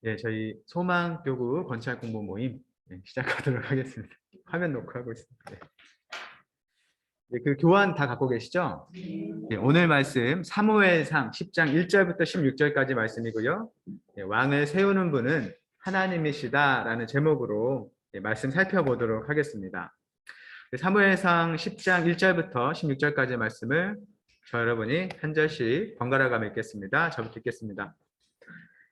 예, 저희 소망교구 건축 공부 모임 시작하도록 하겠습니다. 화면 놓고 하고 있습니다. 네, 그 교환 다 갖고 계시죠? 네, 오늘 말씀 사무엘상 10장 1절부터 16절까지 말씀이고요. 네, 왕을 세우는 분은 하나님이시다라는 제목으로 말씀 살펴보도록 하겠습니다. 네, 사무엘상 10장 1절부터 16절까지 말씀을 저 여러분이 한 절씩 번갈아 가며 읽겠습니다. 저부터 읽겠습니다.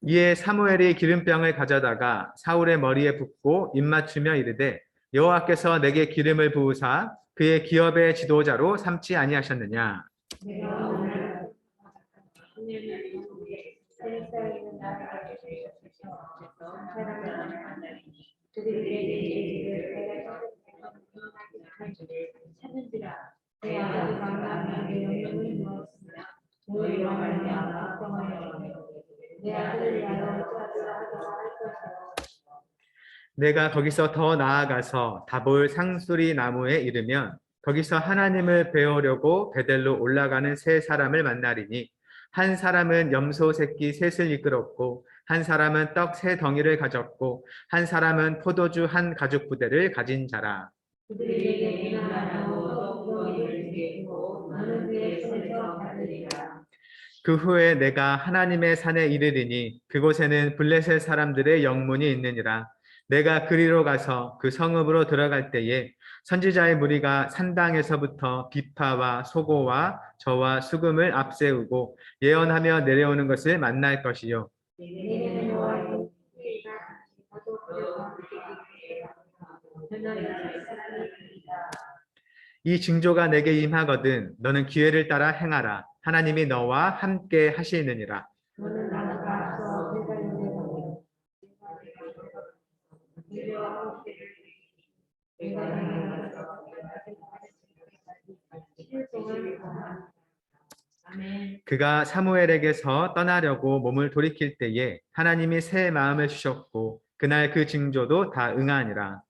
이에 사무엘이 기름병을 가져다가 사울의 머리에 붓고 입맞추며 이르되 여호와께서 내게 기름을 부으사 그의 기업의 지도자로 삼지 아니하셨느냐. 내가 거기서 더 나아가서 다볼 상수리 나무에 이르면 거기서 하나님을 배우려고 베델로 올라가는 세 사람을 만나리니 한 사람은 염소 새끼 셋을 이끌었고 한 사람은 떡 세 덩이를 가졌고 한 사람은 포도주 한 가죽 부대를 가진 자라. 그 후에 내가 하나님의 산에 이르리니 그곳에는 블레셋 사람들의 영문이 있느니라. 내가 그리로 가서 그 성읍으로 들어갈 때에 선지자의 무리가 산당에서부터 비파와 소고와 저와 수금을 앞세우고 예언하며 내려오는 것을 만날 것이요. 이 징조가 내게 임하거든 너는 기회를 따라 행하라. 하나님이 너와 함께 하시느니라. 그가 사무엘에게서 떠나려고 몸을 돌이킬 때에 하나님이 새 마음을 주셨고 그날 그 징조도 다 응하니라.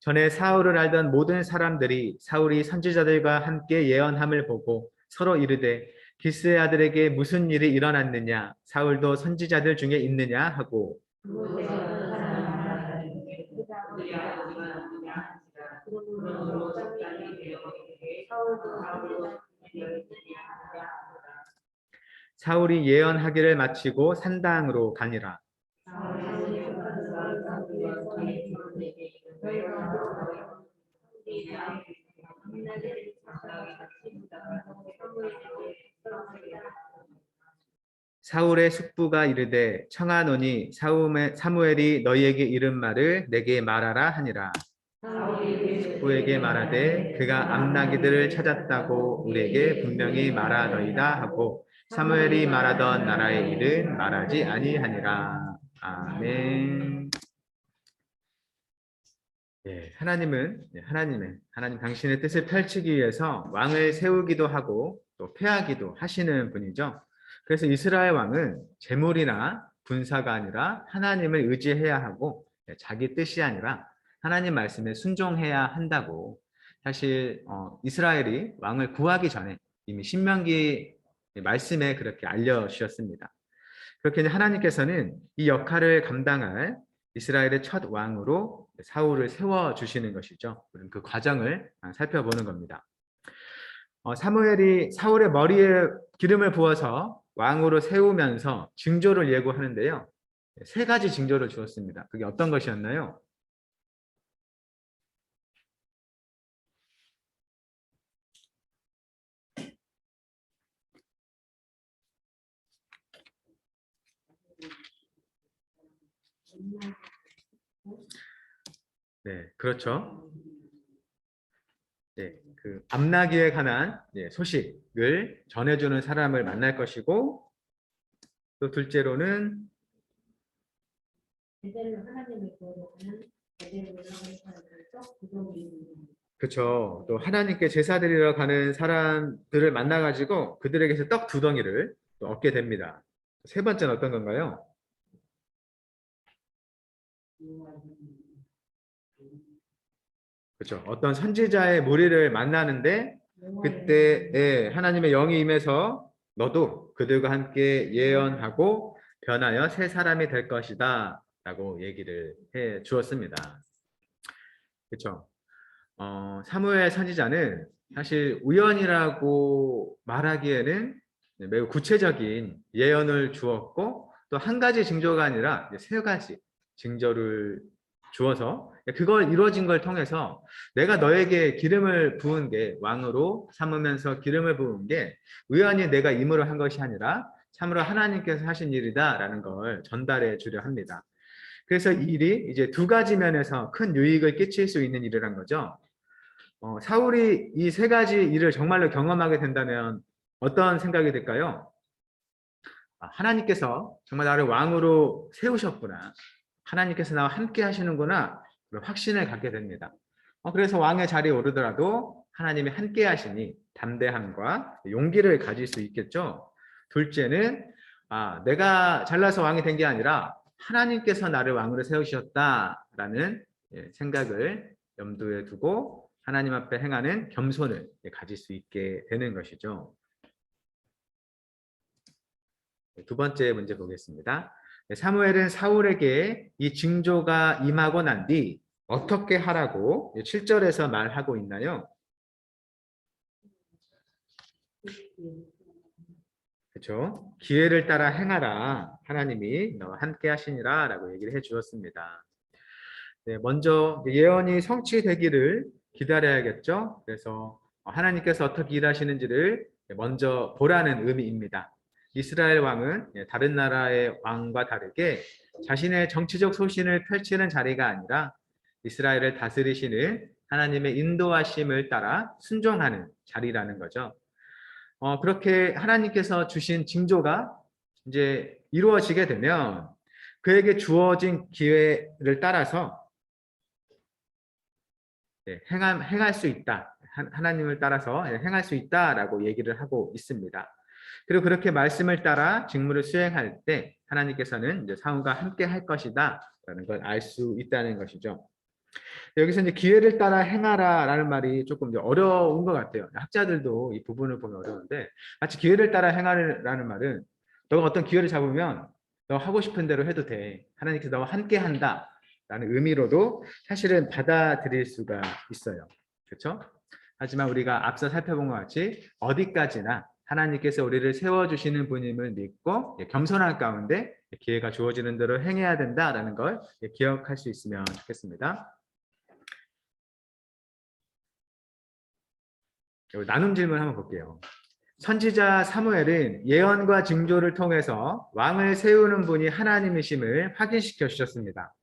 전에 사울을 알던 모든 사람들이 사울이 선지자들과 함께 예언함을 보고 서로 이르되 기스의 아들에게 무슨 일이 일어났느냐 사울도 선지자들 중에 있느냐 하고 사울이 예언하기를 마치고 산당으로 가니라. 사울의 숙부가 이르되 청하노니 사무엘이 너희에게 이른 말을 내게 말하라 하니라. 숙부에게 말하되 그가 암나기들을 찾았다고 우리에게 분명히 말하더이다 하고 사무엘이 말하던 나라의 일은 말하지 아니하니라. 아멘. 예, 하나님 당신의 뜻을 펼치기 위해서 왕을 세우기도 하고 또 폐하기도 하시는 분이죠. 그래서 이스라엘 왕은 재물이나 군사가 아니라 하나님을 의지해야 하고 자기 뜻이 아니라 하나님 말씀에 순종해야 한다고 사실 이스라엘이 왕을 구하기 전에 이미 신명기 말씀에 그렇게 알려주셨습니다. 그렇게 하나님께서는 이 역할을 감당할 이스라엘의 첫 왕으로 사울을 세워주시는 것이죠. 우리는 그 과정을 살펴보는 겁니다. 사무엘이 사울의 머리에 기름을 부어서 왕으로 세우면서 징조를 예고하는데요. 세 가지 징조를 주었습니다. 그게 어떤 것이었나요? 네, 그렇죠. 네, 그 암나기에 관한 소식을 전해주는 사람을 만날 것이고 또 둘째로는 그렇죠. 또 하나님께 제사 드리러 가는 사람들을 만나가지고 그들에게서 떡 두 덩이를 또 얻게 됩니다. 세 번째는 어떤 건가요? 그렇죠. 어떤 선지자의 무리를 만나는데 그때 하나님의 영이 임해서 너도 그들과 함께 예언하고 변하여 새 사람이 될 것이다 라고 얘기를 해 주었습니다. 그렇죠. 사무엘 선지자는 사실 우연이라고 말하기에는 매우 구체적인 예언을 주었고 또 한 가지 징조가 아니라 세 가지 징조를 주어서 그걸 이루어진 걸 통해서 내가 너에게 기름을 부은 게 왕으로 삼으면서 기름을 부은 게 우연히 내가 임으로 한 것이 아니라 참으로 하나님께서 하신 일이다라는 걸 전달해 주려 합니다. 그래서 이 일이 이제 두 가지 면에서 큰 유익을 끼칠 수 있는 일이란 거죠. 사울이 이 세 가지 일을 정말로 경험하게 된다면 어떤 생각이 들까요? 하나님께서 정말 나를 왕으로 세우셨구나. 하나님께서 나와 함께 하시는구나. 그런 확신을 갖게 됩니다. 그래서 왕의 자리에 오르더라도 하나님이 함께 하시니 담대함과 용기를 가질 수 있겠죠. 둘째는 내가 잘나서 왕이 된 게 아니라 하나님께서 나를 왕으로 세우셨다라는 생각을 염두에 두고 하나님 앞에 행하는 겸손을 가질 수 있게 되는 것이죠. 두 번째 문제 보겠습니다. 사무엘은 사울에게 이 징조가 임하고 난 뒤 어떻게 하라고 7절에서 말하고 있나요? 그렇죠. 기회를 따라 행하라. 하나님이 너와 함께 하시니라 라고 얘기를 해 주었습니다. 먼저 예언이 성취되기를 기다려야겠죠. 그래서 하나님께서 어떻게 일하시는지를 먼저 보라는 의미입니다. 이스라엘 왕은 다른 나라의 왕과 다르게 자신의 정치적 소신을 펼치는 자리가 아니라 이스라엘을 다스리시는 하나님의 인도하심을 따라 순종하는 자리라는 거죠. 그렇게 하나님께서 주신 징조가 이제 이루어지게 되면 그에게 주어진 기회를 따라서 행할 수 있다. 하나님을 따라서 행할 수 있다라고 얘기를 하고 있습니다. 그리고 그렇게 말씀을 따라 직무를 수행할 때 하나님께서는 이제 사울과 함께 할 것이다라는 걸 알 수 있다는 것이죠. 여기서 이제 기회를 따라 행하라라는 말이 조금 이제 어려운 것 같아요. 학자들도 이 부분을 보면 어려운데 마치 기회를 따라 행하라는 말은 너가 어떤 기회를 잡으면 너 하고 싶은 대로 해도 돼. 하나님께서 너와 함께 한다. 라는 의미로도 사실은 받아들일 수가 있어요. 그렇죠? 하지만 우리가 앞서 살펴본 것 같이 어디까지나 하나님께서 우리를 세워주시는 분임을 믿고 겸손한 가운데 기회가 주어지는 대로 행해야 된다라는 걸 기억할 수 있으면 좋겠습니다. 나눔 질문 한번 볼게요. 선지자 사무엘은 예언과 징조를 통해서 왕을 세우는 분이 하나님이심을 확인시켜 주셨습니다.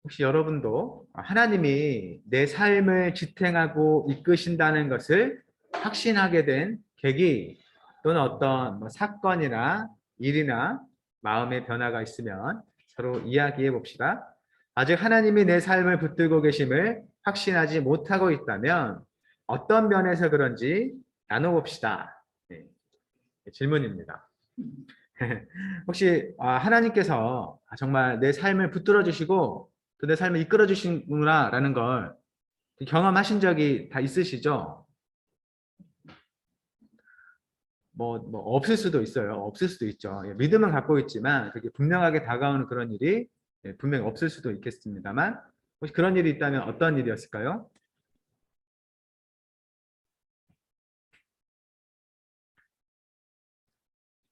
혹시 여러분도 하나님이 내 삶을 지탱하고 이끄신다는 것을 확신하게 된 계기 또는 어떤 사건이나 일이나 마음의 변화가 있으면 서로 이야기해 봅시다. 아직 하나님이 내 삶을 붙들고 계심을 확신하지 못하고 있다면 어떤 면에서 그런지 나눠봅시다. 네, 질문입니다. 혹시 하나님께서 정말 내 삶을 붙들어 주시고 또 내 삶을 이끌어 주시구나 라는 걸 경험하신 적이 다 있으시죠? 뭐 없을 수도 있어요. 없을 수도 있죠. 믿음은 갖고 있지만 그게 분명하게 다가오는 그런 일이 분명히 없을 수도 있겠습니다만 혹시 그런 일이 있다면 어떤 일이었을까요?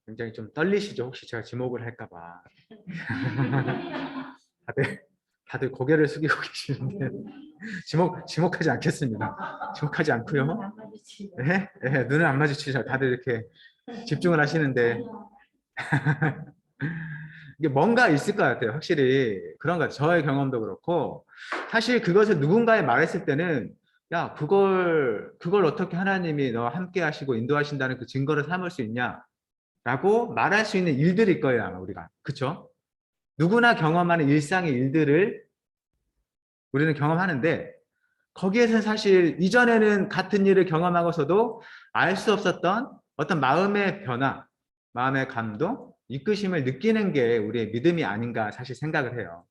굉장히 좀 떨리시죠? 혹시 제가 지목을 할까 봐. 다들 고개를 숙이고 계시는데 지목하지 않겠습니다. 지목하지 않고요. 네? 네, 눈을 안 마주치죠. 다들 이렇게 집중을 하시는데 이게 뭔가 있을 것 같아요. 확실히 그런 것 같아요. 저의 경험도 그렇고 사실 그것을 누군가에 말했을 때는 야 그걸 어떻게 하나님이 너와 함께 하시고 인도하신다는 그 증거를 삼을 수 있냐라고 말할 수 있는 일들일 거예요. 아마 우리가. 그렇죠? 누구나 경험하는 일상의 일들을 우리는 경험하는데 거기에서 사실 이전에는 같은 일을 경험하고서도 알 수 없었던 어떤 마음의 변화, 마음의 감동, 이끄심을 느끼는 게 우리의 믿음이 아닌가 사실 생각을 해요.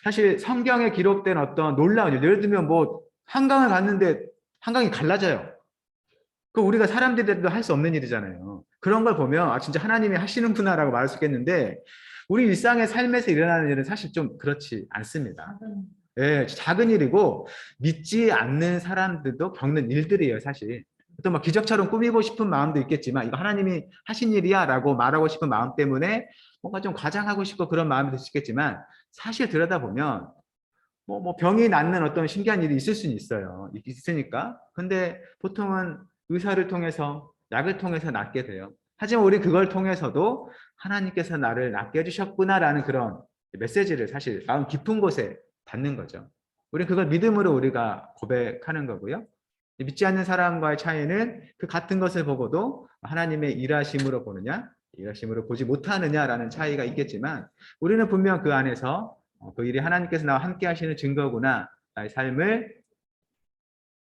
사실 성경에 기록된 어떤 놀라운 일, 예를 들면 뭐 한강을 갔는데 한강이 갈라져요. 그 우리가 사람들도 할 수 없는 일이잖아요. 그런 걸 보면 아 진짜 하나님이 하시는구나라고 말할 수 있겠는데 우리 일상의 삶에서 일어나는 일은 사실 좀 그렇지 않습니다. 예, 작은 일이고 믿지 않는 사람들도 겪는 일들이에요, 사실. 또 막 기적처럼 꾸미고 싶은 마음도 있겠지만 이거 하나님이 하신 일이야라고 말하고 싶은 마음 때문에 뭔가 좀 과장하고 싶고 그런 마음이 들 수 있겠지만 사실 들여다보면 뭐 병이 낫는 어떤 신기한 일이 있을 수는 있어요. 있으니까. 근데 보통은 의사를 통해서 약을 통해서 낫게 돼요. 하지만 우리 그걸 통해서도 하나님께서 나를 낫게 해주셨구나라는 그런 메시지를 사실 마음 깊은 곳에 받는 거죠. 우리 그걸 믿음으로 우리가 고백하는 거고요. 믿지 않는 사람과의 차이는 그 같은 것을 보고도 하나님의 일하심으로 보느냐, 일하심으로 보지 못하느냐라는 차이가 있겠지만 우리는 분명 그 안에서 그 일이 하나님께서 나와 함께 하시는 증거구나. 나의 삶을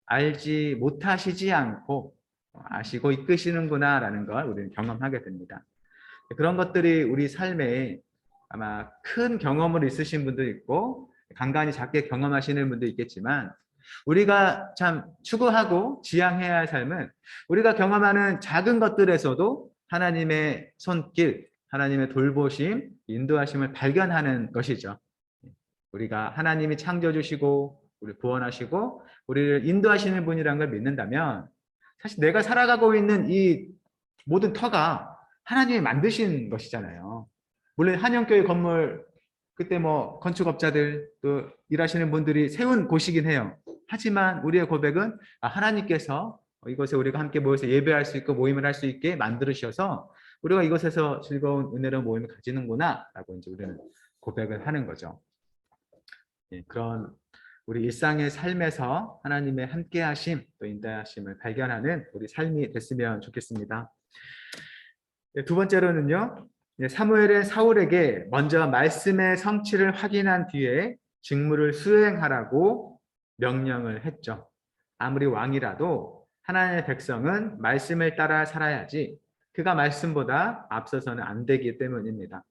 알지 못하시지 않고 아시고 이끄시는구나라는 걸 우리는 경험하게 됩니다. 그런 것들이 우리 삶에 아마 큰 경험을 있으신 분도 있고 간간히 작게 경험하시는 분도 있겠지만 우리가 참 추구하고 지향해야 할 삶은 우리가 경험하는 작은 것들에서도 하나님의 손길, 하나님의 돌보심, 인도하심을 발견하는 것이죠. 우리가 하나님이 창조주시고 우리 구원하시고 우리를 인도하시는 분이라는 걸 믿는다면 사실 내가 살아가고 있는 이 모든 터가 하나님이 만드신 것이잖아요. 물론 한영교회 건물 그때 뭐 건축업자들 또 일하시는 분들이 세운 곳이긴 해요. 하지만 우리의 고백은 하나님께서 이곳에 우리가 함께 모여서 예배할 수 있고 모임을 할 수 있게 만들으셔서 우리가 이곳에서 즐거운 은혜로운 모임을 가지는구나 라고 이제 우리는 고백을 하는 거죠. 예, 그런 우리 일상의 삶에서 하나님의 함께하심 또 인도하심을 발견하는 우리 삶이 됐으면 좋겠습니다. 네, 두 번째로는요. 사무엘은 사울에게 먼저 말씀의 성취를 확인한 뒤에 직무를 수행하라고 명령을 했죠. 아무리 왕이라도 하나님의 백성은 말씀을 따라 살아야지 그가 말씀보다 앞서서는 안 되기 때문입니다.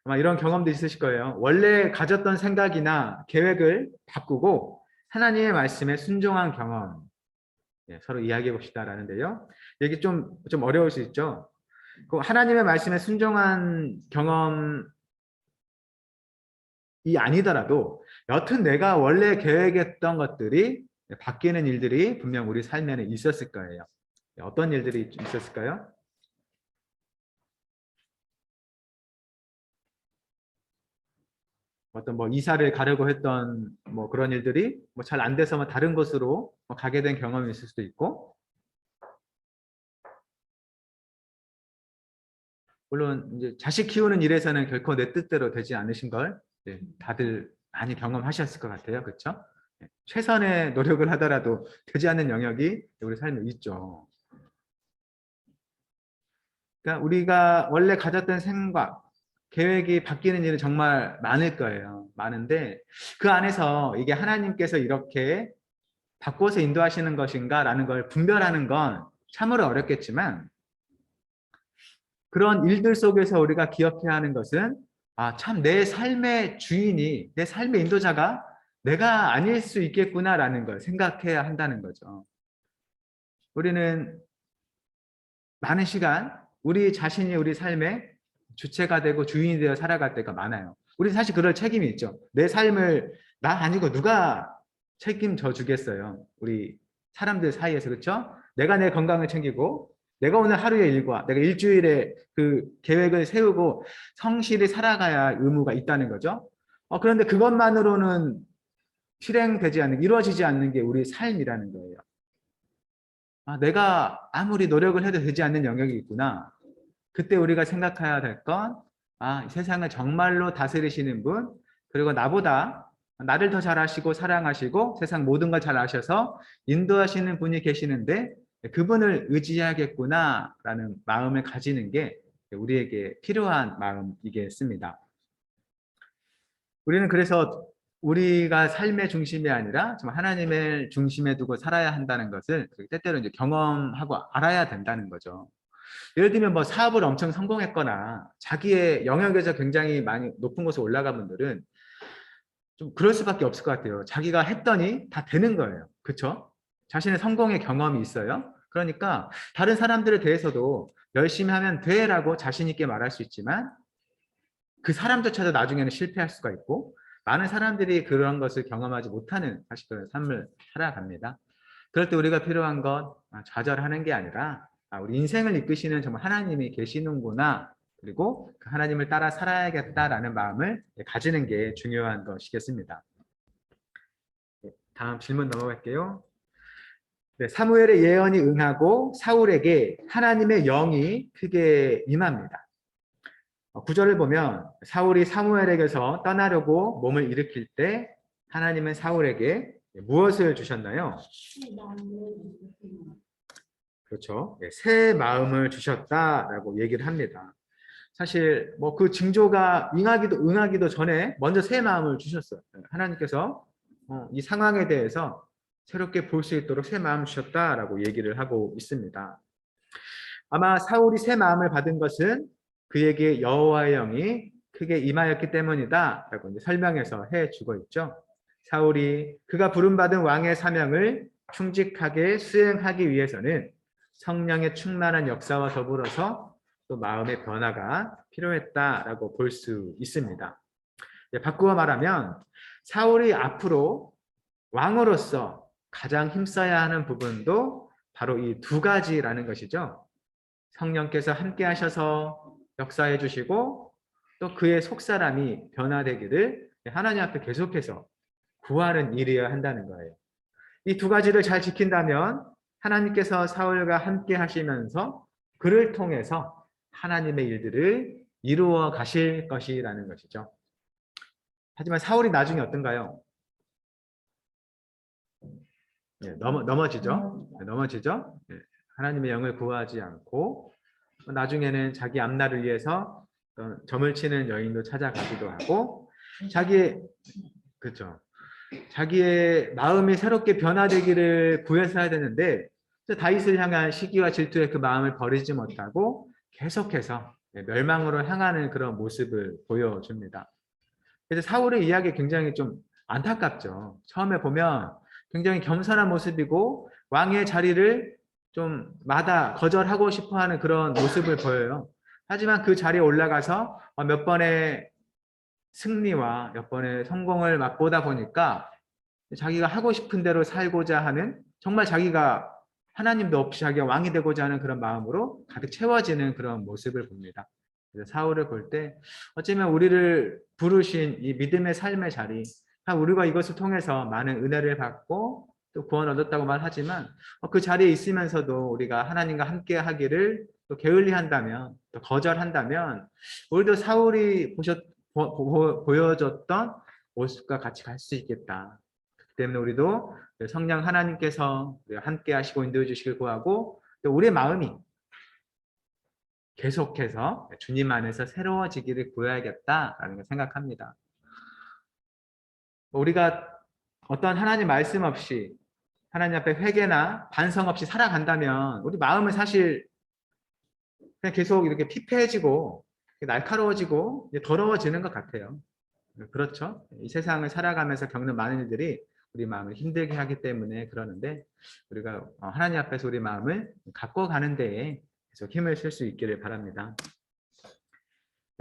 아마 이런 경험도 있으실 거예요. 원래 가졌던 생각이나 계획을 바꾸고 하나님의 말씀에 순종한 경험 서로 이야기해 봅시다라는데요. 이게 좀 어려울 수 있죠. 하나님의 말씀에 순종한 경험이 아니더라도 여튼 내가 원래 계획했던 것들이 바뀌는 일들이 분명 우리 삶에는 있었을 거예요. 어떤 일들이 있었을까요? 어떤 뭐 이사를 가려고 했던 뭐 그런 일들이 뭐 잘 안 돼서 뭐 다른 곳으로 가게 된 경험이 있을 수도 있고 물론 이제 자식 키우는 일에서는 결코 내 뜻대로 되지 않으신 걸 다들 많이 경험하셨을 것 같아요. 그렇죠? 최선의 노력을 하더라도 되지 않는 영역이 우리 삶에 있죠. 그러니까 우리가 원래 가졌던 생각, 계획이 바뀌는 일은 정말 많을 거예요. 많은데 그 안에서 이게 하나님께서 이렇게 바꿔서 인도하시는 것인가 라는 걸 분별하는 건 참으로 어렵겠지만 그런 일들 속에서 우리가 기억해야 하는 것은 참 내 삶의 주인이 내 삶의 인도자가 내가 아닐 수 있겠구나라는 걸 생각해야 한다는 거죠. 우리는 많은 시간 우리 자신이 우리 삶의 주체가 되고 주인이 되어 살아갈 때가 많아요. 우리 사실 그럴 책임이 있죠. 내 삶을 나 아니고 누가 책임져 주겠어요. 우리 사람들 사이에서 그렇죠? 내가 내 건강을 챙기고 내가 오늘 하루의 일과 내가 일주일에 그 계획을 세우고 성실히 살아가야 할 의무가 있다는 거죠. 그런데 그것만으로는 실행되지 않는 이루어지지 않는 게 우리 삶이라는 거예요. 내가 아무리 노력을 해도 되지 않는 영역이 있구나. 그때 우리가 생각해야 될 건, 이 세상을 정말로 다스리시는 분, 그리고 나보다 나를 더 잘 아시고 사랑하시고 세상 모든 걸 잘 아셔서 인도하시는 분이 계시는데 그분을 의지하겠구나라는 마음을 가지는 게 우리에게 필요한 마음이겠습니다. 우리는 그래서 우리가 삶의 중심이 아니라 좀 하나님을 중심에 두고 살아야 한다는 것을 때때로 이제 경험하고 알아야 된다는 거죠. 예를 들면 뭐 사업을 엄청 성공했거나 자기의 영역에서 굉장히 많이 높은 곳에 올라간 분들은 좀 그럴 수밖에 없을 것 같아요. 자기가 했더니 다 되는 거예요. 그렇죠? 자신의 성공의 경험이 있어요. 그러니까 다른 사람들에 대해서도 열심히 하면 돼라고 자신 있게 말할 수 있지만 그 사람조차도 나중에는 실패할 수가 있고 많은 사람들이 그런 것을 경험하지 못하는 사실 그런 삶을 살아갑니다. 그럴 때 우리가 필요한 건 좌절하는 게 아니라 우리 인생을 이끄시는 정말 하나님이 계시는구나. 그리고 그 하나님을 따라 살아야겠다라는 마음을 가지는 게 중요한 것이겠습니다. 다음 질문 넘어갈게요. 네, 사무엘의 예언이 응하고 사울에게 하나님의 영이 크게 임합니다. 구절을 보면 사울이 사무엘에게서 떠나려고 몸을 일으킬 때 하나님은 사울에게 무엇을 주셨나요? 그렇죠. 새 마음을 주셨다라고 얘기를 합니다. 사실 뭐 그 징조가 응하기도 전에 먼저 새 마음을 주셨어요. 하나님께서 이 상황에 대해서 새롭게 볼 수 있도록 새 마음을 주셨다라고 얘기를 하고 있습니다. 아마 사울이 새 마음을 받은 것은 그에게 여호와의 영이 크게 임하였기 때문이다라고 이제 설명해서 해주고 있죠. 사울이 그가 부름받은 왕의 사명을 충직하게 수행하기 위해서는 성령의 충만한 역사와 더불어서 또 마음의 변화가 필요했다라고 볼 수 있습니다. 바꾸어 말하면 사울이 앞으로 왕으로서 가장 힘써야 하는 부분도 바로 이 두 가지라는 것이죠. 성령께서 함께 하셔서 역사해 주시고 또 그의 속사람이 변화되기를 하나님 앞에 계속해서 구하는 일이어야 한다는 거예요. 이 두 가지를 잘 지킨다면 하나님께서 사울과 함께 하시면서 그를 통해서 하나님의 일들을 이루어 가실 것이라는 것이죠. 하지만 사울이 나중에 어떤가요? 넘어지죠. 넘어지죠. 하나님의 영을 구하지 않고 나중에는 자기 앞날을 위해서 점을 치는 여인도 찾아가기도 하고 그렇죠. 자기의 마음이 새롭게 변화되기를 구해서 해야 되는데 다윗을 향한 시기와 질투의 그 마음을 버리지 못하고 계속해서 멸망으로 향하는 그런 모습을 보여줍니다. 그래서 사울의 이야기 굉장히 좀 안타깝죠. 처음에 보면 굉장히 겸손한 모습이고 왕의 자리를 좀 거절하고 싶어하는 그런 모습을 보여요. 하지만 그 자리에 올라가서 몇 번의 승리와 몇 번의 성공을 맛보다 보니까 자기가 하고 싶은 대로 살고자 하는 정말 자기가 하나님도 없이 자기가 왕이 되고자 하는 그런 마음으로 가득 채워지는 그런 모습을 봅니다. 그래서 사울을 볼 때 어쩌면 우리를 부르신 이 믿음의 삶의 자리, 우리가 이것을 통해서 많은 은혜를 받고 또 구원 얻었다고 말하지만 그 자리에 있으면서도 우리가 하나님과 함께 하기를 또 게을리한다면 또 거절한다면 우리도 사울이 보여줬던 모습과 같이 갈 수 있겠다. 그렇기 때문에 우리도 성령 하나님께서 함께 하시고 인도해 주시길 구하고 또 우리의 마음이 계속해서 주님 안에서 새로워지기를 구해야겠다라는 걸 생각합니다. 우리가 어떤 하나님 말씀 없이 하나님 앞에 회개나 반성 없이 살아간다면 우리 마음은 사실 그냥 계속 이렇게 피폐해지고 날카로워지고 더러워지는 것 같아요. 그렇죠? 이 세상을 살아가면서 겪는 많은 일들이 우리 마음을 힘들게 하기 때문에 그러는데 우리가 하나님 앞에서 우리 마음을 갖고 가는 데에 계속 힘을 쓸 수 있기를 바랍니다.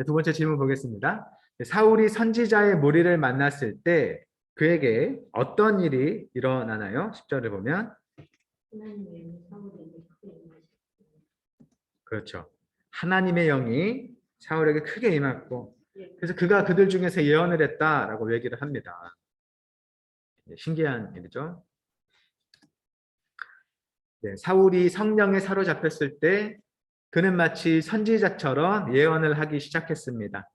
두 번째 질문 보겠습니다. 사울이 선지자의 무리를 만났을 때 그에게 어떤 일이 일어나나요? 10절을 보면 그렇죠. 하나님의 영이 사울에게 크게 임했고 그래서 그가 그들 중에서 예언을 했다라고 얘기를 합니다. 신기한 일이죠. 사울이 성령에 사로잡혔을 때 그는 마치 선지자처럼 예언을 하기 시작했습니다.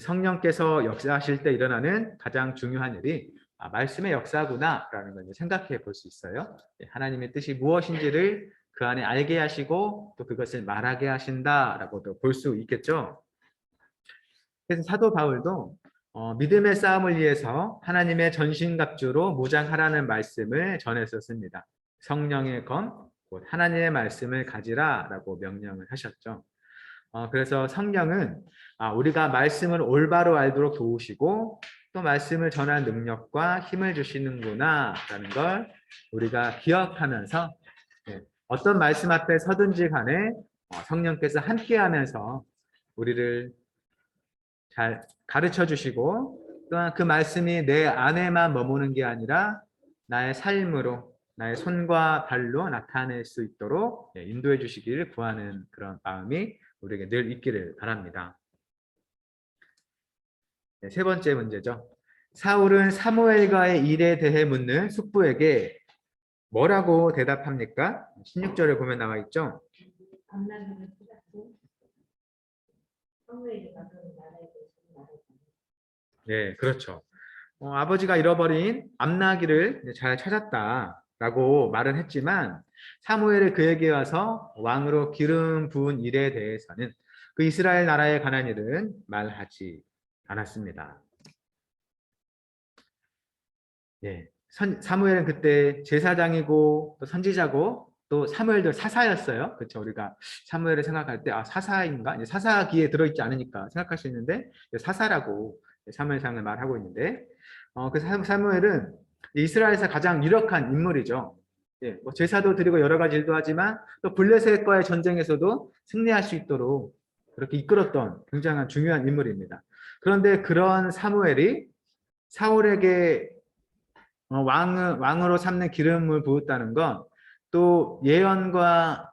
성령께서 역사하실 때 일어나는 가장 중요한 일이 말씀의 역사구나라는 걸 생각해 볼 수 있어요. 하나님의 뜻이 무엇인지를 그 안에 알게 하시고 또 그것을 말하게 하신다라고도 볼 수 있겠죠. 그래서 사도 바울도 믿음의 싸움을 위해서 하나님의 전신갑주로 무장하라는 말씀을 전했었습니다. 성령의 검, 곧 하나님의 말씀을 가지라라고 명령을 하셨죠. 그래서 성령은 우리가 말씀을 올바로 알도록 도우시고 또 말씀을 전할 능력과 힘을 주시는구나라는 걸 우리가 기억하면서 어떤 말씀 앞에 서든지 간에 성령께서 함께하면서 우리를 잘 가르쳐 주시고 또한 그 말씀이 내 안에만 머무는 게 아니라 나의 삶으로 나의 손과 발로 나타낼 수 있도록 인도해 주시기를 구하는 그런 마음이 우리에게 늘 있기를 바랍니다. 세 번째 문제죠. 사울은 사무엘과의 일에 대해 묻는 숙부에게 뭐라고 대답합니까? 16절에 보면 나와 있죠. 네, 그렇죠. 아버지가 잃어버린 암나기를 잘 찾았다라고 말은 했지만 사무엘이 그에게 와서 왕으로 기름 부은 일에 대해서는 그 이스라엘 나라에 관한 일은 말하지 않았습니다. 예, 사무엘은 그때 제사장이고 또 선지자고 또 사무엘도 사사였어요. 그렇죠. 우리가 사무엘을 생각할 때 사사인가? 이제 사사기에 들어있지 않으니까 생각할 수 있는데 사사라고 사무엘상을 말하고 있는데 그 사무엘은 이스라엘에서 가장 유력한 인물이죠. 예, 뭐 제사도 드리고 여러 가지 일도 하지만 또 블레셋과의 전쟁에서도 승리할 수 있도록 그렇게 이끌었던 굉장한 중요한 인물입니다. 그런데 그런 사무엘이 사울에게 왕으로 삼는 기름을 부었다는 건 또 예언과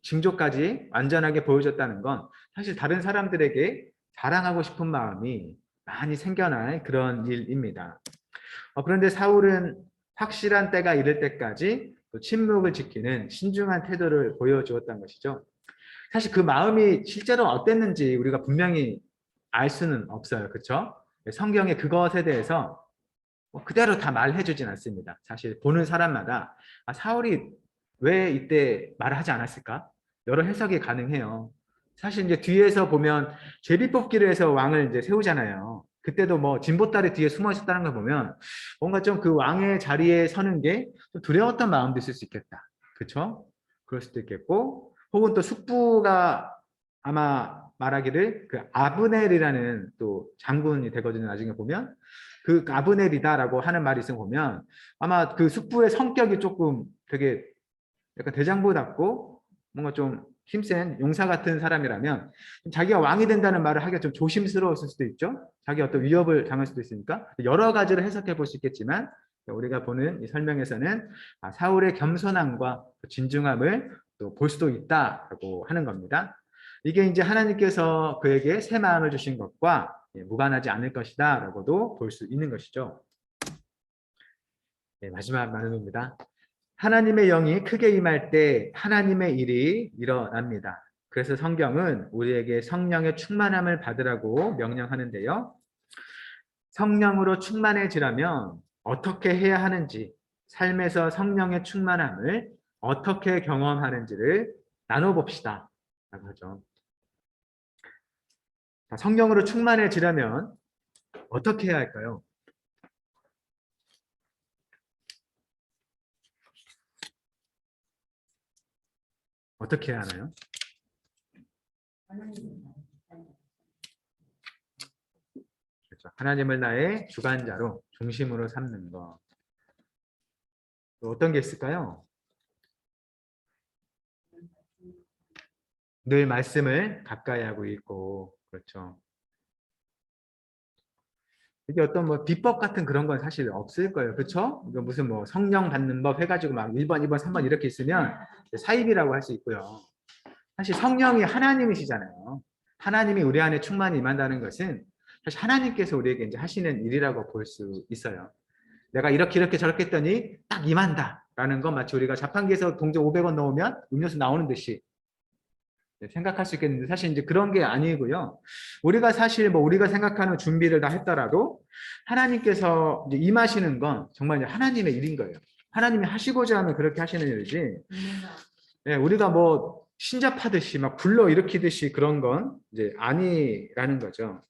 징조까지 완전하게 보여줬다는 건 사실 다른 사람들에게 자랑하고 싶은 마음이 많이 생겨날 그런 일입니다. 그런데 사울은 확실한 때가 이를 때까지 또 침묵을 지키는 신중한 태도를 보여주었다는 것이죠. 사실 그 마음이 실제로 어땠는지 우리가 분명히 알 수는 없어요. 그렇죠? 성경에 그것에 대해서 그대로 다 말해주진 않습니다. 사실 보는 사람마다 사울이 왜 이때 말을 하지 않았을까? 여러 해석이 가능해요. 사실 이제 뒤에서 보면 제비뽑기를 해서 왕을 이제 세우잖아요. 그때도 뭐 진보다리 뒤에 숨어 있었다는 걸 보면 뭔가 좀 그 왕의 자리에 서는 게 좀 두려웠던 마음도 있을 수 있겠다. 그렇죠? 그럴 수도 있겠고 혹은 또 숙부가 아마 말하기를 그 아브넬이라는 또 장군이 되거든요. 나중에 보면 그 아브넬이다라고 하는 말이 있으면 보면 아마 그 숙부의 성격이 조금 되게 약간 대장부답고 뭔가 좀 힘센 용사 같은 사람이라면 자기가 왕이 된다는 말을 하기가 좀 조심스러웠을 수도 있죠. 자기 어떤 위협을 당할 수도 있으니까 여러 가지를 해석해 볼 수 있겠지만 우리가 보는 이 설명에서는 사울의 겸손함과 진중함을 또 볼 수도 있다라고 하는 겁니다. 이게 이제 하나님께서 그에게 새 마음을 주신 것과 무관하지 않을 것이다 라고도 볼 수 있는 것이죠. 마지막 말씀입니다. 하나님의 영이 크게 임할 때 하나님의 일이 일어납니다. 그래서 성경은 우리에게 성령의 충만함을 받으라고 명령하는데요. 성령으로 충만해지려면 어떻게 해야 하는지, 삶에서 성령의 충만함을 어떻게 경험하는지를 나눠봅시다. 라고 하죠. 성령으로 충만해지려면 어떻게 해야 할까요? 어떻게 해야 하나요? 그렇죠. 하나님을 나의 주관자로 중심으로 삼는 것. 또 어떤 게 있을까요? 늘 말씀을 가까이 하고 있고, 그렇죠. 이게 어떤 뭐 비법 같은 그런 건 사실 없을 거예요. 그렇죠? 이거 무슨 뭐 성령 받는 법 해가지고 막 1번, 2번, 3번 이렇게 있으면 사입이라고 할 수 있고요. 사실 성령이 하나님이시잖아요. 하나님이 우리 안에 충만히 임한다는 것은 사실 하나님께서 우리에게 이제 하시는 일이라고 볼 수 있어요. 내가 이렇게 저렇게 했더니 딱 임한다라는 건 마치 우리가 자판기에서 동전 500원 넣으면 음료수 나오는 듯이 생각할 수 있겠는데 사실 이제 그런 게 아니고요. 우리가 사실 뭐 우리가 생각하는 준비를 다 했더라도 하나님께서 이제 임하시는 건 정말 이제 하나님의 일인 거예요. 하나님이 하시고자 하면 그렇게 하시는 일이지. 우리가 뭐 신잡하듯이 막 불러 일으키듯이 그런 건 이제 아니라는 거죠.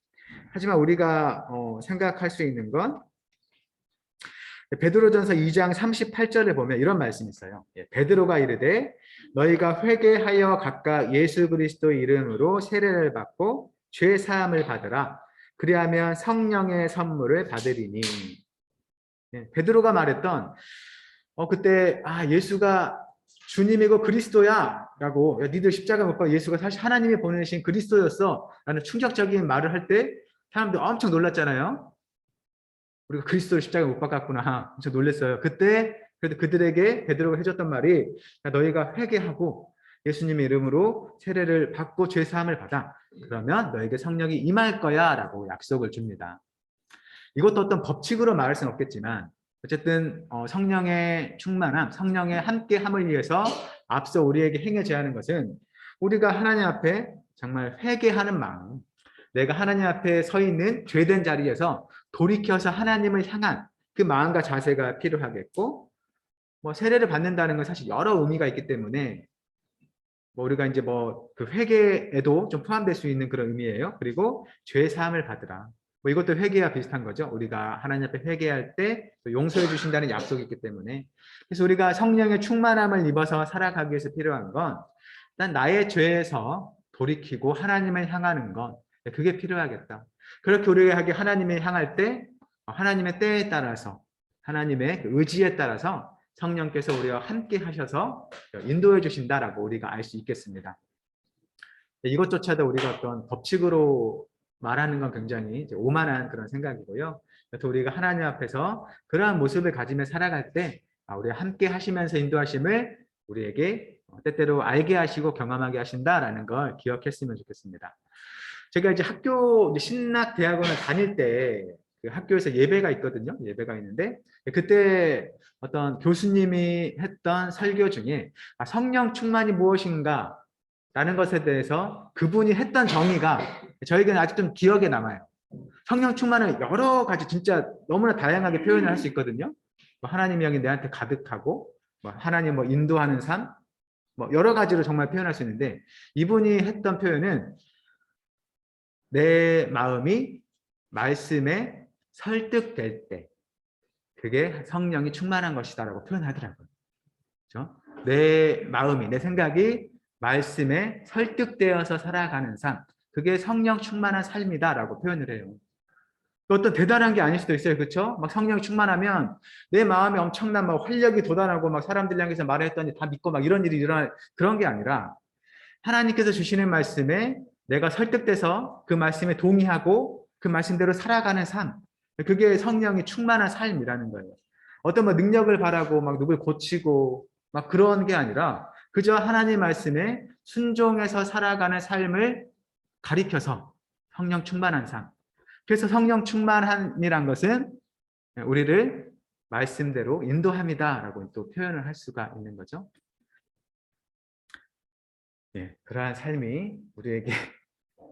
하지만 우리가 생각할 수 있는 건 베드로전서 2장 38절에 보면 이런 말씀이 있어요. 베드로가 이르되 너희가 회개하여 각각 예수 그리스도의 이름으로 세례를 받고 죄 사함을 받으라. 그리하면 성령의 선물을 받으리니. 베드로가 말했던 그때 예수가 주님이고 그리스도야라고, 야, 니들 십자가 못 박아 예수가 사실 하나님이 보내신 그리스도였어라는 충격적인 말을 할 때 사람들 엄청 놀랐잖아요. 우리가 그리스도를 십자가에 못 박았구나. 엄청 놀랐어요. 그때 그래도 그들에게 베드로가 해줬던 말이 너희가 회개하고 예수님의 이름으로 세례를 받고 죄 사함을 받아. 그러면 너에게 성령이 임할 거야 라고 약속을 줍니다. 이것도 어떤 법칙으로 말할 수는 없겠지만 어쨌든 성령의 충만함, 성령의 함께함을 위해서 앞서 우리에게 행해져야 하는 것은 우리가 하나님 앞에 정말 회개하는 마음, 내가 하나님 앞에 서 있는 죄된 자리에서 돌이켜서 하나님을 향한 그 마음과 자세가 필요하겠고, 세례를 받는다는 건 사실 여러 의미가 있기 때문에 우리가 이제 그 회개에도 좀 포함될 수 있는 그런 의미예요. 그리고 죄 사함을 받으라. 이것도 회개와 비슷한 거죠. 우리가 하나님 앞에 회개할 때 용서해 주신다는 약속이 있기 때문에. 그래서 우리가 성령의 충만함을 입어서 살아가기 위해서 필요한 건 일단 나의 죄에서 돌이키고 하나님을 향하는 것, 그게 필요하겠다. 그렇게 우리에게 하나님을 향할 때 하나님의 때에 따라서 하나님의 의지에 따라서 성령께서 우리와 함께 하셔서 인도해 주신다라고 우리가 알 수 있겠습니다. 이것조차도 우리가 어떤 법칙으로 말하는 건 굉장히 이제 오만한 그런 생각이고요. 그래서 우리가 하나님 앞에서 그러한 모습을 가지며 살아갈 때 우리가 함께 하시면서 인도하심을 우리에게 때때로 알게 하시고 경험하게 하신다라는 걸 기억했으면 좋겠습니다. 제가 이제 학교 신학대학원을 다닐 때 그 학교에서 예배가 있거든요. 예배가 있는데 그때 어떤 교수님이 했던 설교 중에 성령 충만이 무엇인가 라는 것에 대해서 그분이 했던 정의가 저에게는 아직 좀 기억에 남아요. 성령 충만은 여러 가지 진짜 너무나 다양하게 표현을 할 수 있거든요. 하나님의 영이 내한테 가득하고 하나님 인도하는 삶 여러 가지로 정말 표현할 수 있는데 이분이 했던 표현은 내 마음이 말씀에 설득될 때 그게 성령이 충만한 것이다라고 표현하더라고요. 그렇죠? 내 마음이, 내 생각이 말씀에 설득되어서 살아가는 삶, 그게 성령 충만한 삶이다라고 표현을 해요. 어떤 대단한 게 아닐 수도 있어요. 그렇죠? 막 성령 충만하면 내 마음에 엄청난 활력이 돋아나고 사람들 향해서 말했더니 다 믿고 이런 일이 일어날 그런 게 아니라 하나님께서 주시는 말씀에 내가 설득돼서 그 말씀에 동의하고 그 말씀대로 살아가는 삶, 그게 성령이 충만한 삶이라는 거예요. 어떤 능력을 바라고 누굴 고치고 그런 게 아니라 그저 하나님 말씀에 순종해서 살아가는 삶을 가리켜서 성령 충만한 삶. 그래서 성령 충만함이란 것은 우리를 말씀대로 인도함이다라고 또 표현을 할 수가 있는 거죠. 그러한 삶이 우리에게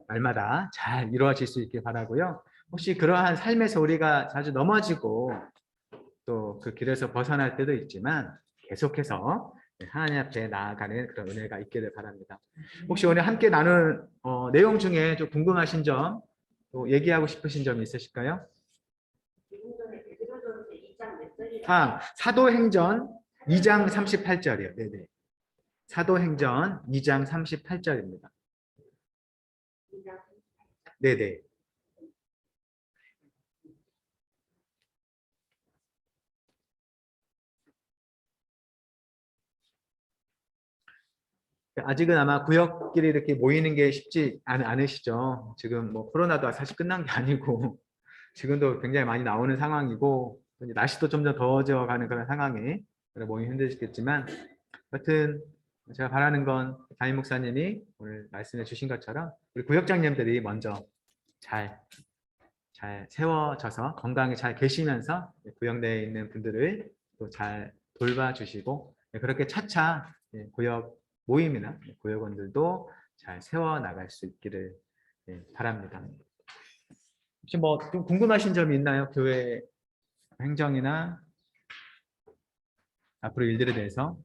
날마다 잘 이루어질 수 있길 바라고요. 혹시 그러한 삶에서 우리가 자주 넘어지고 또 그 길에서 벗어날 때도 있지만 계속해서 하나님 앞에 나아가는 그런 은혜가 있기를 바랍니다. 혹시 오늘 함께 나눈 내용 중에 좀 궁금하신 점, 또 얘기하고 싶으신 점이 있으실까요? 사도행전 2장 38절이요. 네네. 사도행전 2장 38절입니다. 네네. 아직은 아마 구역끼리 이렇게 모이는 게 쉽지 않으시죠. 지금 코로나도 사실 끝난 게 아니고 지금도 굉장히 많이 나오는 상황이고 날씨도 점점 더워져 가는 그런 상황에 모이기 힘드시겠지만 하여튼 제가 바라는 건 담임 목사님이 오늘 말씀해 주신 것처럼 우리 구역장님들이 먼저 잘 세워져서 건강히 잘 계시면서 구역 내에 있는 분들을 또 잘 돌봐주시고 그렇게 차차 구역 모임이나 구역원들도 잘 세워나갈 수 있기를 바랍니다. 혹시 좀 궁금하신 점이 있나요? 교회 행정이나 앞으로 일들에 대해서?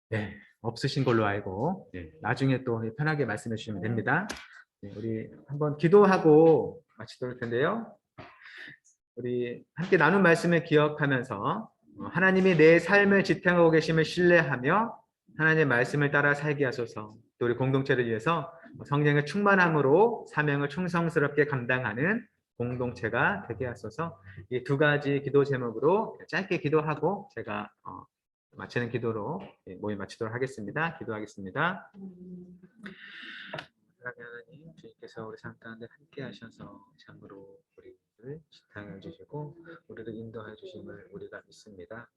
네, 없으신 걸로 알고 나중에 또 편하게 말씀해 주시면 됩니다. 우리 한번 기도하고 마치도록 할 텐데요. 우리 함께 나눈 말씀을 기억하면서 하나님이 내 삶을 지탱하고 계심을 신뢰하며 하나님의 말씀을 따라 살게 하소서. 또 우리 공동체를 위해서 성령의 충만함으로 사명을 충성스럽게 감당하는 공동체가 되게 하소서. 이 두 가지 기도 제목으로 짧게 기도하고 제가 마치는 기도로 모임 마치도록 하겠습니다. 기도하겠습니다. 사랑하는 하나님, 주님께서 우리 삶 가운데 함께 하셔서 참으로 우리를 지탱해 주시고 우리를 인도해 주심을 우리가 믿습니다.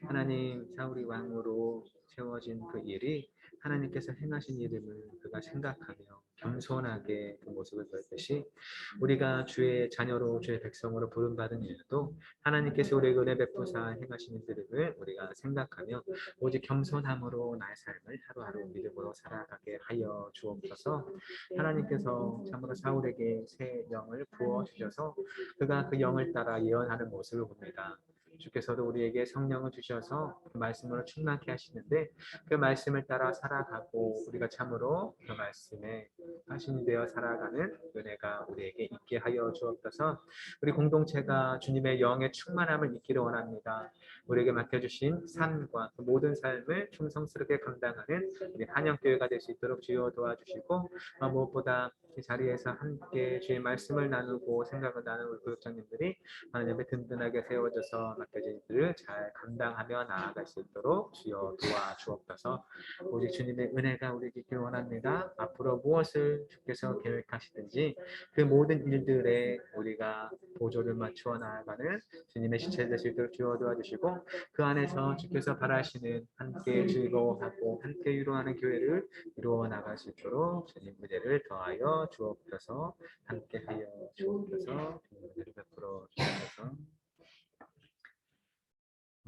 하나님, 사울이 왕으로 세워진 그 일이 하나님께서 행하신 이름을 그가 생각하며 겸손하게 그 모습을 보였듯이 우리가 주의 자녀로 주의 백성으로 부름받은 일도 하나님께서 우리에게 은혜 베푸사 행하신 일들을 우리가 생각하며 오직 겸손함으로 나의 삶을 하루하루 믿음으로 살아가게 하여 주옵소서. 하나님께서 참으로 사울에게 새 영을 부어 주셔서 그가 그 영을 따라 예언하는 모습을 봅니다. 주께서도 우리에게 성령을 주셔서 그 말씀으로 충만케 하시는데 그 말씀을 따라 살아가고 우리가 참으로 그 말씀에 하신이 되어 살아가는 은혜가 우리에게 있게 하여 주옵소서. 우리 공동체가 주님의 영의 충만함을 잊기를 원합니다. 우리에게 맡겨주신 삶과 그 모든 삶을 충성스럽게 감당하는 우리 한영교회가 될 수 있도록 주여 도와주시고 무엇보다 이 자리에서 함께 주의 말씀을 나누고 생각을 나누는 우리 교육장님들이 하나님 앞에 든든하게 세워져서 맡겨진 일을 잘 감당하며 나아갈 수 있도록 주여 도와주옵소서. 오직 주님의 은혜가 우리에게 있기를 원합니다. 앞으로 무엇을 주께서 계획하시든지 그 모든 일들에 우리가 보조를 맞추어 나아가는 주님의 시체 될 수 있도록 주여 도와주시고 그 안에서 주께서 바라시는 함께 즐거워하고 함께 위로하는 교회를 이루어 나갈 수 있도록 주님 은혜를 더하여 주옵소서. 함께하여 주옵소서. 은혜를 베풀어 주옵소서.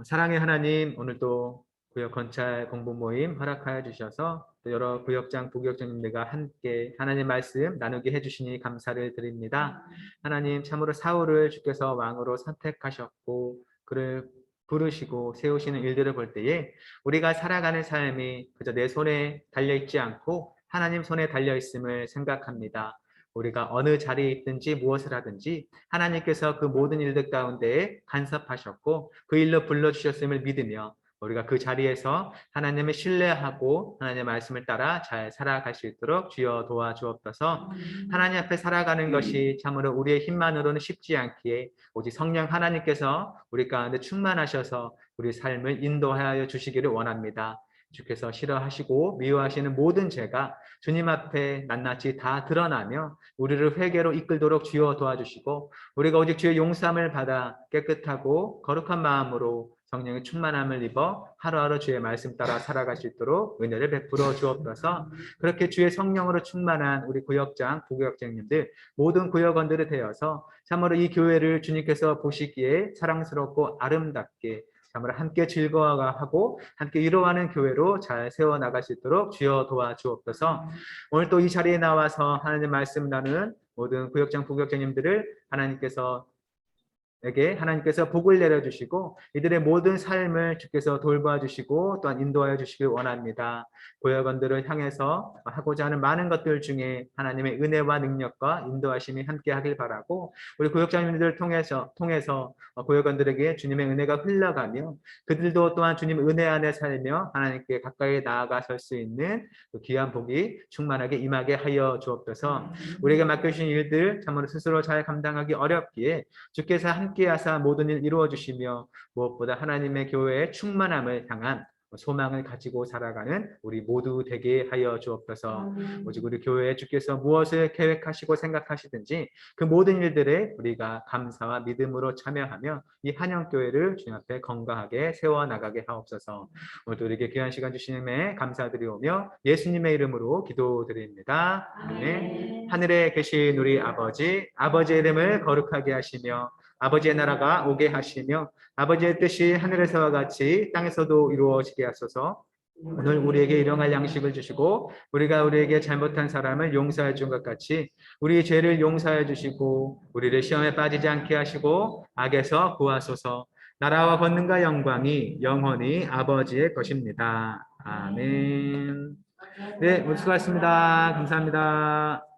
사랑의 하나님, 오늘도 구역 건찰 공부 모임 허락하여 주셔서 또 여러 구역장, 부구역장님들과 함께 하나님 말씀 나누게 해주시니 감사를 드립니다. 하나님, 참으로 사울을 주께서 왕으로 선택하셨고 그를 부르시고 세우시는 일들을 볼 때에 우리가 살아가는 삶이 그저 내 손에 달려있지 않고 하나님 손에 달려있음을 생각합니다. 우리가 어느 자리에 있든지 무엇을 하든지 하나님께서 그 모든 일들 가운데 간섭하셨고 그 일로 불러주셨음을 믿으며 우리가 그 자리에서 하나님을 신뢰하고 하나님의 말씀을 따라 잘 살아갈 수 있도록 주여 도와주옵소서. 하나님 앞에 살아가는 것이 참으로 우리의 힘만으로는 쉽지 않기에 오직 성령 하나님께서 우리 가운데 충만하셔서 우리 삶을 인도하여 주시기를 원합니다. 주께서 싫어하시고 미워하시는 모든 죄가 주님 앞에 낱낱이 다 드러나며 우리를 회개로 이끌도록 주여 도와주시고 우리가 오직 주의 용서함을 받아 깨끗하고 거룩한 마음으로 성령의 충만함을 입어 하루하루 주의 말씀 따라 살아갈 수 있도록 은혜를 베풀어 주옵소서. 그렇게 주의 성령으로 충만한 우리 구역장, 부구역장님들 모든 구역원들이 되어서 참으로 이 교회를 주님께서 보시기에 사랑스럽고 아름답게 참으로 함께 즐거워하고 함께 위로하는 교회로 잘 세워나갈 수 있도록 주여 도와주옵소서. 오늘 또 이 자리에 나와서 하나님 말씀 나누는 모든 구역장, 부구역장님들을 하나님께서 복을 내려주시고 이들의 모든 삶을 주께서 돌봐주시고 또한 인도하여 주시길 원합니다. 고역원들을 향해서 하고자 하는 많은 것들 중에 하나님의 은혜와 능력과 인도하심이 함께 하길 바라고 우리 구역장님들을 통해서 고역원들에게 주님의 은혜가 흘러가며 그들도 또한 주님의 은혜 안에 살며 하나님께 가까이 나아가 설 수 있는 그 귀한 복이 충만하게 임하게 하여 주옵소서. 우리에게 맡겨주신 일들 참으로 스스로 잘 감당하기 어렵기에 주께서 함께 하사 모든 일 이루어 주시며 무엇보다 하나님의 교회의 충만함을 향한 소망을 가지고 살아가는 우리 모두 되게 하여 주옵소서. 오직 우리 교회에 주께서 무엇을 계획하시고 생각하시든지 그 모든 일들에 우리가 감사와 믿음으로 참여하며 이 한영교회를 주님 앞에 건강하게 세워나가게 하옵소서. 오늘도 우리에게 귀한 시간 주시님에 감사드리오며 예수님의 이름으로 기도드립니다. 아멘. 하늘에 계신 우리 아버지의 이름을 거룩하게 하시며 아버지의 나라가 오게 하시며 아버지의 뜻이 하늘에서와 같이 땅에서도 이루어지게 하소서. 오늘 우리에게 일용할 양식을 주시고 우리가 우리에게 잘못한 사람을 용서해 준 것 같이 우리 죄를 용서해 주시고 우리를 시험에 빠지지 않게 하시고 악에서 구하소서. 나라와 권능과 영광이 영원히 아버지의 것입니다. 아멘. 네, 수고하셨습니다. 감사합니다.